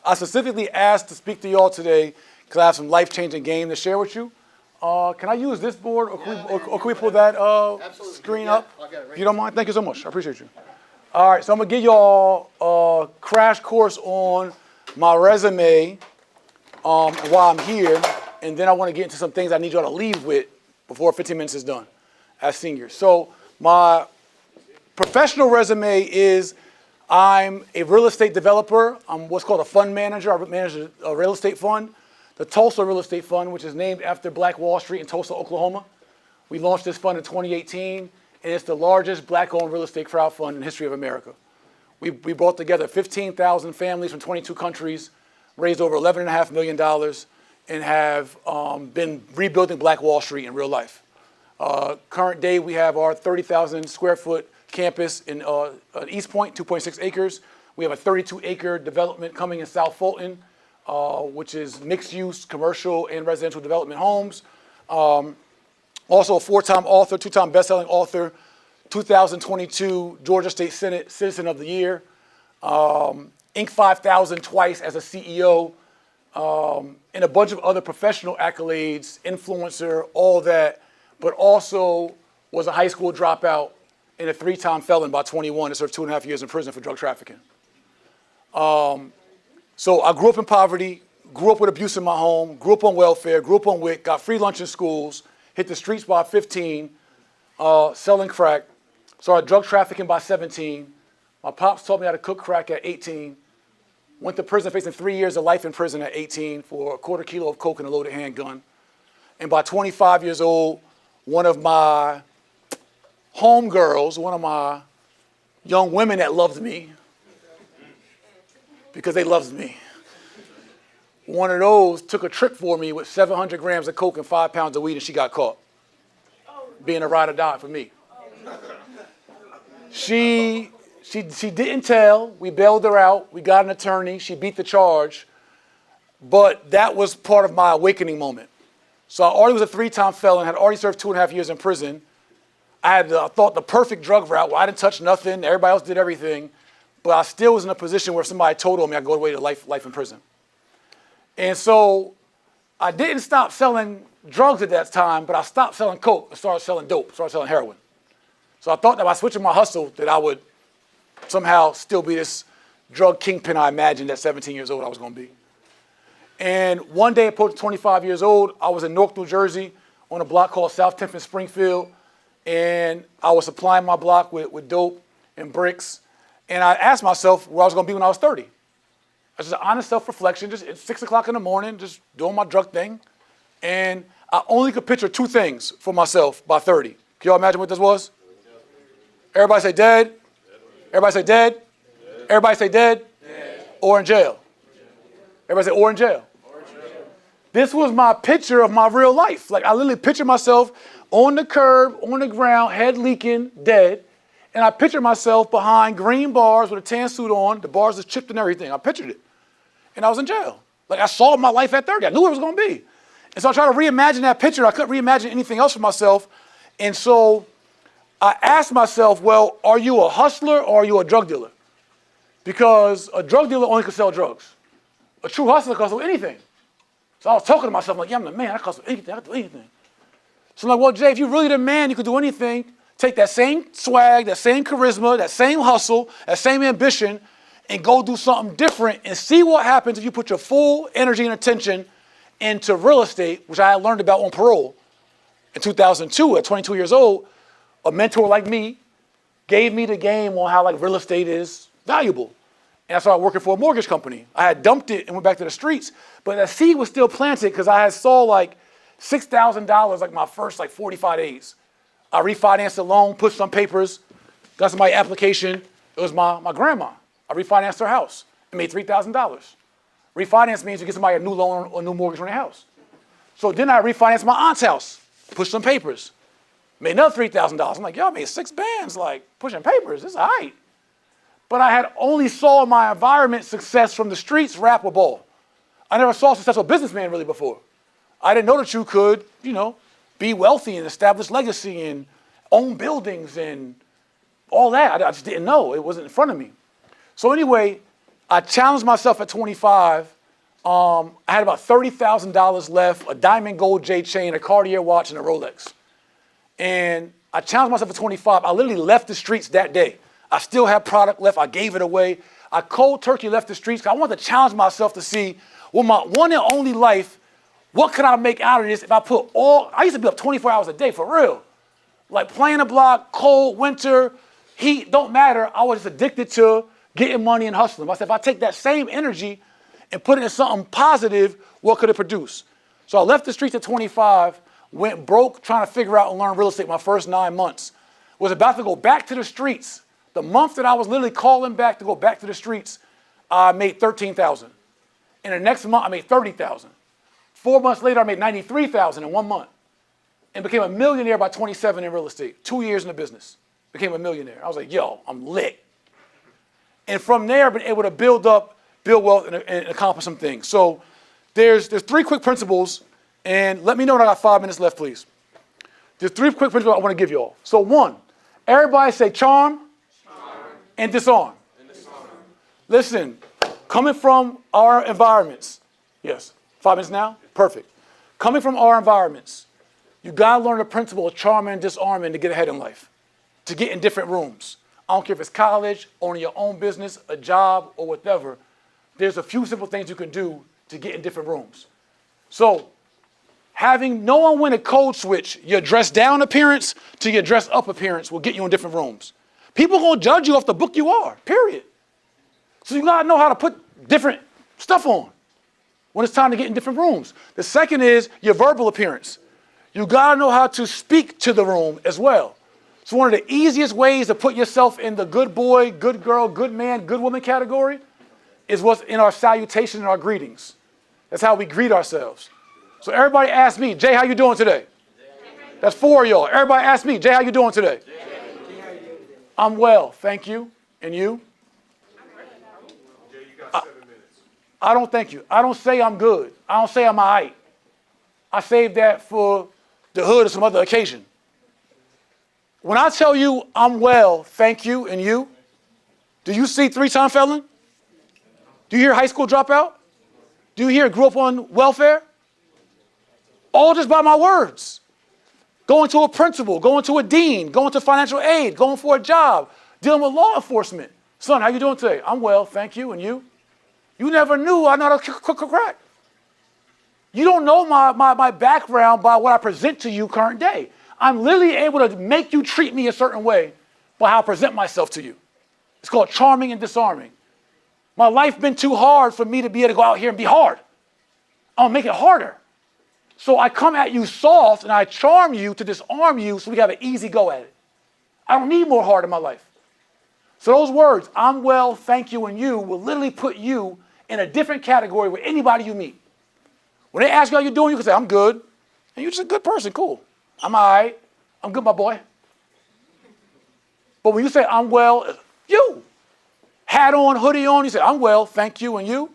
I specifically asked to speak to y'all today because I have some life-changing game to share with you. Can I use this board, or can we pull that screen up? I'll get it right. You don't mind? Thank you so much. I appreciate you. All right, so I'm going to give y'all a crash course on my resume and why I'm here, and then I want to get into some things I need y'all to leave with before 15 minutes is done as seniors. So my professional resume is I'm a real estate developer. I'm what's called a fund manager. I manage a real estate fund, the Tulsa Real Estate Fund, which is named after Black Wall Street in Tulsa, Oklahoma. We launched this fund in 2018, and it's the largest black-owned real estate crowd fund in the history of America. We brought together 15,000 families from 22 countries, raised over $11.5 million, and have been rebuilding Black Wall Street in real life. Current day, we have our 30,000 square foot campus in East Point, 2.6 acres. We have a 32-acre development coming in South Fulton, which is mixed-use commercial and residential development homes. Also a 4-time author, 2-time best-selling author, 2022 Georgia State Senate Citizen of the Year, Inc. 5000 twice as a CEO, and a bunch of other professional accolades, influencer, all that, but also was a high school dropout and a 3-time felon by 21 and served 2.5 years in prison for drug trafficking. So I grew up in poverty, grew up with abuse in my home, grew up on welfare, grew up on WIC, got free lunch in schools, hit the streets by 15, selling crack, started drug trafficking by 17. My pops taught me how to cook crack at 18. Went to prison facing 3 years of life in prison at 18 for a quarter kilo of coke and a loaded handgun. And by 25 years old, one of my homegirls, one of my young women that loved me, because they loved me, one of those took a trip for me with 700 grams of coke and 5 pounds of weed, and she got caught being a ride or die for me. She didn't tell. We bailed her out. We got an attorney. She beat the charge. But that was part of my awakening moment. So I already was a 3-time felon, had already served 2.5 years in prison. I had, thought, the perfect drug route where I didn't touch nothing. Everybody else did everything. But I still was in a position where somebody told me I could go away to life in prison. And so I didn't stop selling drugs at that time, but I stopped selling coke and started selling dope, started selling heroin. So I thought that by switching my hustle that I would somehow still be this drug kingpin I imagined at 17 years old I was going to be. And one day, approaching 25 years old, I was in Newark, New Jersey, on a block called South 10th and Springfield, and I was supplying my block with dope and bricks, and I asked myself where I was going to be when I was 30. It's just an honest self-reflection, just at 6 o'clock in the morning, just doing my drug thing, and I only could picture 2 things for myself by 30. Can y'all imagine what this was? Everybody say dead. Everybody say dead. Everybody say dead. Or in jail. Everybody say or in jail. This was my picture of my real life. Like I literally pictured myself on the curb, on the ground, head leaking, dead. And I pictured myself behind green bars with a tan suit on. The bars was chipped and everything. I pictured it. And I was in jail. Like I saw my life at 30. I knew what it was going to be. And so I tried to reimagine that picture. I couldn't reimagine anything else for myself. And so I asked myself, well, are you a hustler or are you a drug dealer? Because a drug dealer only can sell drugs. A true hustler can sell anything. So I was talking to myself, like, yeah, I'm the man. I can sell anything. I can do anything. So I'm like, well, Jay, if you're really the man, you can do anything. Take that same swag, that same charisma, that same hustle, that same ambition, and go do something different and see what happens if you put your full energy and attention into real estate, which I had learned about on parole in 2002 at 22 years old. A mentor like me gave me the game on how like real estate is valuable. And I started working for a mortgage company. I had dumped it and went back to the streets, but that seed was still planted because I had saw like $6,000 like my first like 45 days. I refinanced the loan, pushed some papers, got somebody application. It was my grandma. I refinanced her house and made $3,000. Refinance means you get somebody a new loan or a new mortgage on their house. So then I refinanced my aunt's house, pushed some papers, made another $3,000. I'm like, yo, I made 6 bands, like pushing papers. This is all right. But I had only saw in my environment success from the streets, rap or ball. I never saw a successful businessman really before. I didn't know that you could, be wealthy and establish legacy and own buildings and all that. I just didn't know. It wasn't in front of me. So anyway, I challenged myself at 25. I had about $30,000 left, a diamond gold J chain, a Cartier watch, and a Rolex. And I challenged myself at 25. I literally left the streets that day. I still had product left. I gave it away. I cold turkey left the streets because I wanted to challenge myself to see, well, my one and only life, what could I make out of this if I put I used to be up 24 hours a day for real. Like playing the block, cold, winter, heat, don't matter. I was addicted to getting money and hustling. I said, if I take that same energy and put it in something positive, what could it produce? So I left the streets at 25, went broke trying to figure out and learn real estate my first 9 months. Was about to go back to the streets. The month that I was literally calling back to go back to the streets, I made $13,000. And the next month, I made $30,000. 4 months later, I made $93,000 in 1 month. And became a millionaire by 27 in real estate. 2 years in the business. Became a millionaire. I was like, yo, I'm lit. And from there, I've been able to build wealth, and accomplish some things. So there's 3 quick principles, and let me know when I got 5 minutes left, please. There's 3 quick principles I want to give you all. So 1, everybody say charm, and disarm. Listen, coming from our environments, yes, 5 minutes now? Perfect. Coming from our environments, you got to learn the principle of charming and disarming to get ahead in life, to get in different rooms. I don't care if it's college, owning your own business, a job, or whatever. There's a few simple things you can do to get in different rooms. So knowing when to code switch your dress down appearance to your dress up appearance will get you in different rooms. People are going to judge you off the book you are, period. So you got to know how to put different stuff on when it's time to get in different rooms. The second is your verbal appearance. You got to know how to speak to the room as well. So one of the easiest ways to put yourself in the good boy, good girl, good man, good woman category is what's in our salutation and our greetings. That's how we greet ourselves. So everybody ask me, Jay, how you doing today? That's 4 of y'all. Everybody ask me, Jay, how you doing today? I'm well, thank you. And you? Jay, you got 7 minutes. I don't thank you. I don't say I'm good. I don't say I'm all right. I save that for the hood or some other occasion. When I tell you I'm well, thank you, and you, do you see 3-time felon? Do you hear high school dropout? Do you hear grew up on welfare? All just by my words. Going to a principal, going to a dean, going to financial aid, going for a job, dealing with law enforcement. Son, how you doing today? I'm well, thank you, and you? You never knew I know how to cook crack. You don't know my background by what I present to you current day. I'm literally able to make you treat me a certain way by how I present myself to you. It's called charming and disarming. My life been too hard for me to be able to go out here and be hard. I'm gonna make it harder. So I come at you soft and I charm you to disarm you so we have an easy go at it. I don't need more hard in my life. So those words, I'm well, thank you, and you, will literally put you in a different category with anybody you meet. When they ask you how you're doing, you can say, I'm good. And you're just a good person, cool. I'm all right. I'm good, my boy. But when you say, I'm well, you. Hat on, hoodie on, you say, I'm well, thank you, and you.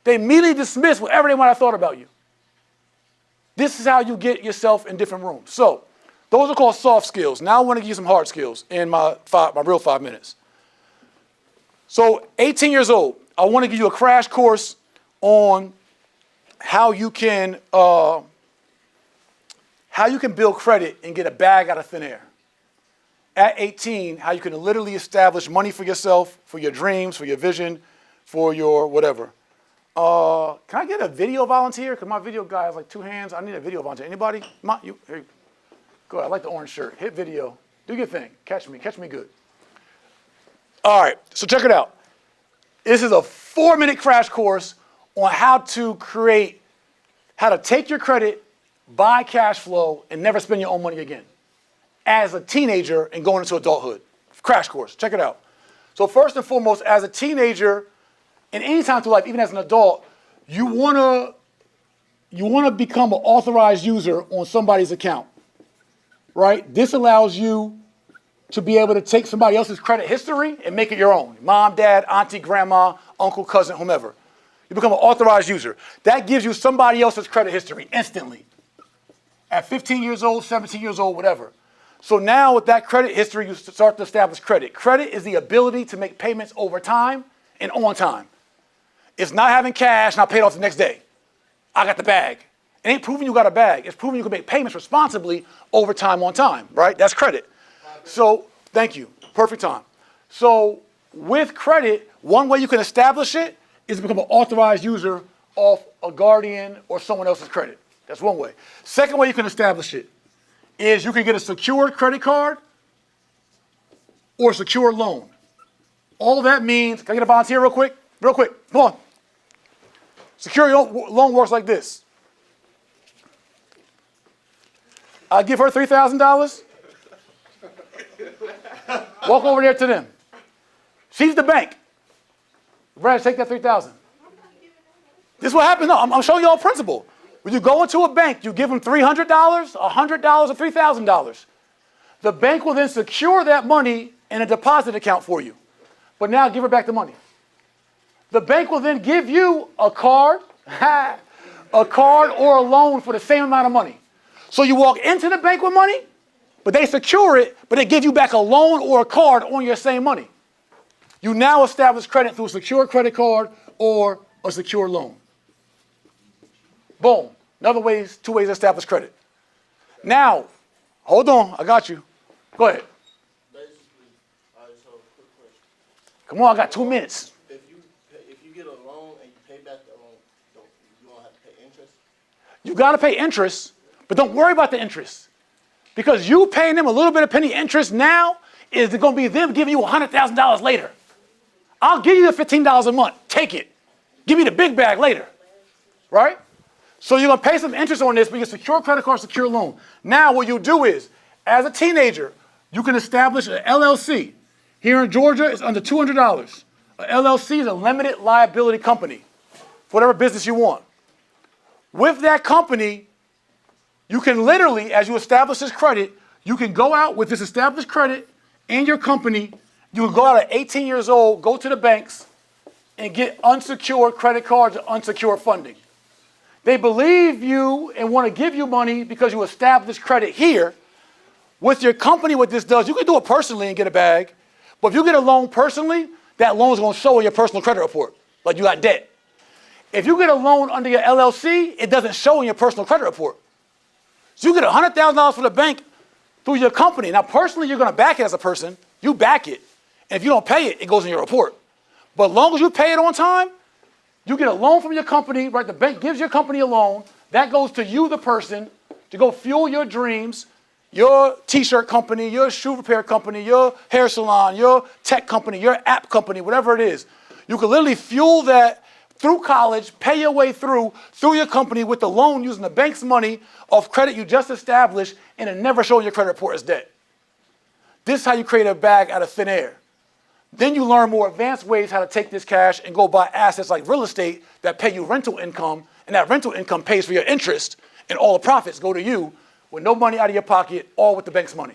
They immediately dismiss whatever they might have thought about you. This is how you get yourself in different rooms. So those are called soft skills. Now I want to give you some hard skills in my real 5 minutes. So 18 years old, I want to give you a crash course on how you can build credit and get a bag out of thin air. At 18, how you can literally establish money for yourself, for your dreams, for your vision, for your whatever. Can I get a video volunteer? Because my video guy has like 2 hands. I need a video volunteer. Anybody? Here you go. I like the orange shirt. Hit video. Do your thing. Catch me good. All right, so check it out. This is a 4-minute crash course on how to take your credit, buy cash flow, and never spend your own money again as a teenager and going into adulthood. Crash course. Check it out. So first and foremost, as a teenager, and any time through life, even as an adult, you wanna become an authorized user on somebody's account, right? This allows you to be able to take somebody else's credit history and make it your own. Mom, dad, auntie, grandma, uncle, cousin, whomever. You become an authorized user. That gives you somebody else's credit history instantly. At 15 years old, 17 years old, whatever. So now with that credit history, you start to establish credit. Credit is the ability to make payments over time and on time. It's not having cash and I paid off the next day. I got the bag. It ain't proving you got a bag. It's proving you can make payments responsibly over time on time, right? That's credit. So, thank you. Perfect time. So, with credit, one way you can establish it is to become an authorized user of a guardian or someone else's credit. That's one way. Second way you can establish it is you can get a secured credit card or a secured loan. All that means, can I get a volunteer real quick? Real quick, come on. Secured loan works like this. I give her $3,000. Walk over there to them. She's the bank. Brad, take that $3,000. This is what happens. No, I'm showing you all a principle. When you go into a bank, you give them $300, $100, or $3,000. The bank will then secure that money in a deposit account for you. But now give her back the money. The bank will then give you a card, or a loan for the same amount of money. So you walk into the bank with money, but they secure it, but they give you back a loan or a card on your same money. You now establish credit through a secure credit card or a secure loan. Boom. Another ways, two ways to establish credit. Now, hold on, I got you. Go ahead. Basically, all right, so quick question. Come on, I got 2 minutes. If you get a loan and you pay back the loan, you don't have to pay interest? You got to pay interest, but don't worry about the interest. Because you paying them a little bit of penny interest now is going to be them giving you $100,000 later. I'll give you the $15 a month. Take it. Give me the big bag later. Right? So you're going to pay some interest on this, but you get secure credit card, secure loan. Now what you do is, as a teenager, you can establish an LLC. Here in Georgia, it's under $200. An LLC is a limited liability company for whatever business you want. With that company, you can literally, as you establish this credit, you can go out with this established credit and your company. You can go out at 18 years old, go to the banks, and get unsecured credit cards or unsecured funding. They believe you and want to give you money because you established credit here. With your company, what this does, you can do it personally and get a bag. But if you get a loan personally, that loan is going to show in your personal credit report, like you got debt. If you get a loan under your LLC, it doesn't show in your personal credit report. So you get $100,000 from the bank through your company. Now, personally, you're going to back it as a person. You back it. And if you don't pay it, it goes in your report. But as long as you pay it on time, you get a loan from your company, right? The bank gives your company a loan. That goes to you, the person, to go fuel your dreams, your t-shirt company, your shoe repair company, your hair salon, your tech company, your app company, whatever it is. You can literally fuel that through college, pay your way through your company with the loan using the bank's money of credit you just established, and it never shows your credit report as debt. This is how you create a bag out of thin air. Then you learn more advanced ways how to take this cash and go buy assets like real estate that pay you rental income, and that rental income pays for your interest, and all the profits go to you with no money out of your pocket, all with the bank's money.